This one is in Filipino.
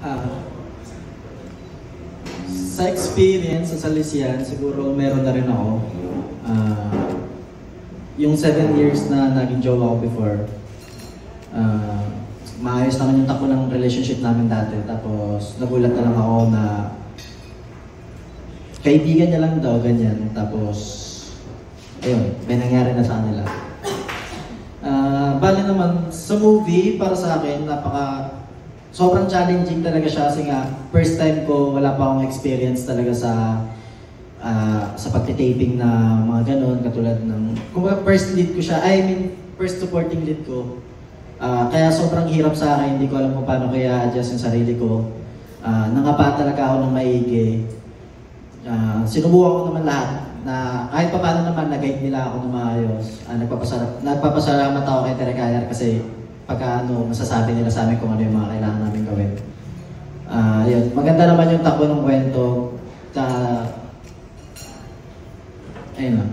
Ah, sa experience sa Salesian, siguro meron na rin ako. Yung 7 years na naging jowa ko before, maayos naman yung takbo ng relationship namin dati. Tapos nagulat na lang ako na kaibigan niya lang daw, ganyan. Tapos, ayun, may nangyari na sa kanila. Bale naman, sa movie, para sa akin, sobrang challenging talaga siya kasi nga, first time ko, wala pa akong experience talaga sa pagtitaping na mga ganun, katulad ng, kung first lead ko siya, first supporting lead ko. Kaya sobrang hirap sa akin, hindi ko alam kung paano kaya adjust yung sarili ko. Nangapa talaga ako ng maigi. Sinubukan ko naman lahat na kahit pa paano naman nag-guide nila ako ng maayos. Nagpapasalamat ako kay Tere Kayar kasi pagka masasabi nila sa amin kung ano yung mga kailangan namin gawin. Yun. Maganda naman yung takbo ng kwento. Ayun lang.